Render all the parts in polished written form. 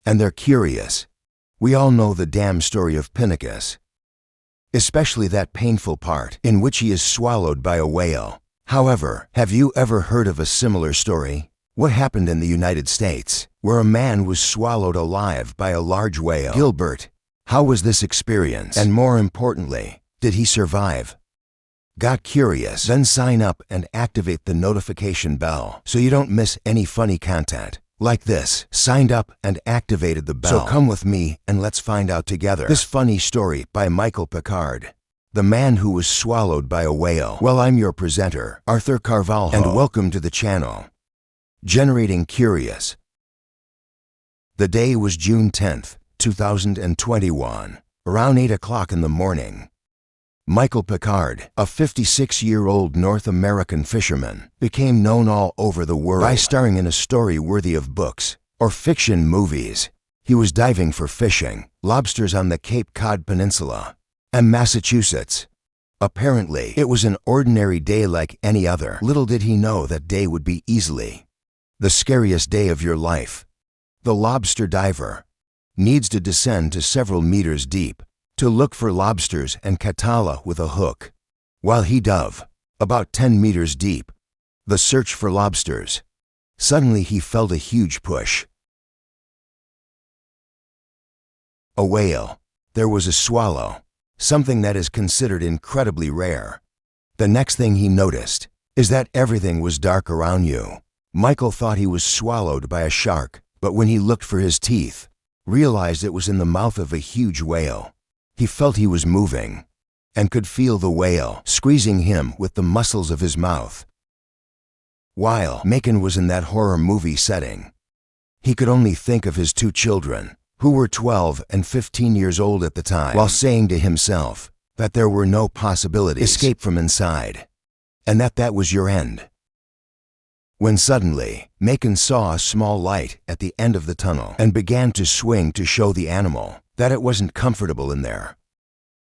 and they're curious. We all know the damn story of Pinnacus, especially that painful part in which he is swallowed by a whale. However, have you ever heard of a similar story? What happened in the United States, where a man was swallowed alive by a large whale? Gilbert, how was this experience? And more importantly, did he survive? Got curious? Then sign up and activate the notification bell so you don't miss any funny content like this. Signed up and activated the bell. So come with me and let's find out together this funny story by Michael Picard, the man who was swallowed by a whale. Well, I'm your presenter, Arthur Carvalho, and welcome to the channel, Generating Curious. The day was June 10th, 2021, around 8 o'clock in the morning. Michael Picard, a 56-year-old North American fisherman, became known all over the world by starring in a story worthy of books or fiction movies. He was diving for fishing lobsters on the Cape Cod Peninsula and Massachusetts. Apparently, it was an ordinary day like any other. Little did he know that day would be easily the scariest day of your life. The lobster diver needs to descend to several meters deep to look for lobsters and catala with a hook. While he dove about 10 meters deep, the search for lobsters, suddenly he felt a huge push. A whale. There was a swallow, something that is considered incredibly rare. The next thing he noticed is that everything was dark around you. Michael thought he was swallowed by a shark, but when he looked for his teeth, realized it was in the mouth of a huge whale. He felt he was moving and could feel the whale squeezing him with the muscles of his mouth. While Macon was in that horror movie setting, he could only think of his two children, who were 12 and 15 years old at the time, while saying to himself that there were no possibilities to escape from inside, and that was your end. When suddenly, Macon saw a small light at the end of the tunnel and began to swing to show the animal that it wasn't comfortable in there.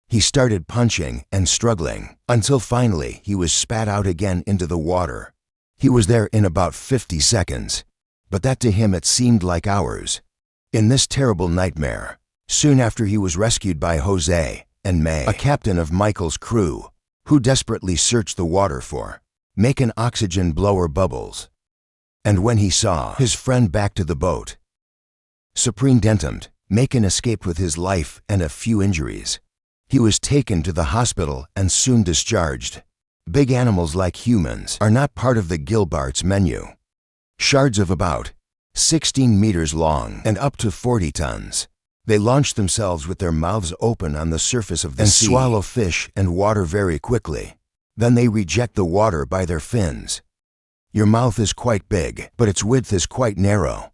He started punching and struggling until finally he was spat out again into the water. He was there in about 50 seconds, but that to him it seemed like hours. In this terrible nightmare, soon after he was rescued by Jose and May, a captain of Michael's crew, who desperately searched the water for Macon oxygen blower bubbles. And when he saw his friend back to the boat, superintendent, Macon escaped with his life and a few injuries. He was taken to the hospital and soon discharged. Big animals like humans are not part of the Gilbert's menu. Shards of about 16 meters long and up to 40 tons. They launch themselves with their mouths open on the surface of the sea and swallow fish and water very quickly. Then they reject the water by their fins. Your mouth is quite big, but its width is quite narrow.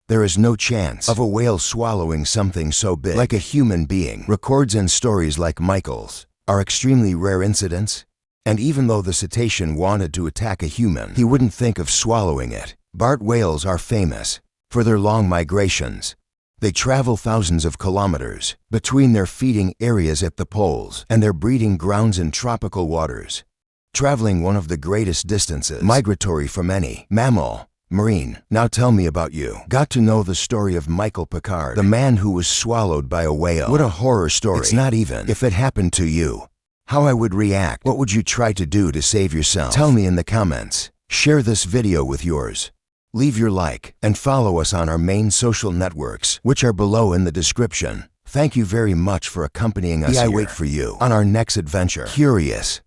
There is no chance of a whale swallowing something so big like a human being. Records and stories like Michael's are extremely rare incidents, and even though the cetacean wanted to attack a human, he wouldn't think of swallowing it. Bart whales are famous for their long migrations. They travel thousands of kilometers between their feeding areas at the poles and their breeding grounds in tropical waters, traveling one of the greatest distances migratory from any mammal. Marine. Now tell me about you. Got to know the story of Michael Picard, the man who was swallowed by a whale. What a horror story. It's not even if it happened to you, how I would react. What would you try to do to save yourself? Tell me in the comments. Share this video with yours. Leave your like and follow us on our main social networks, which are below in the description. Thank you very much for accompanying us here. I wait for you on our next adventure. Curious.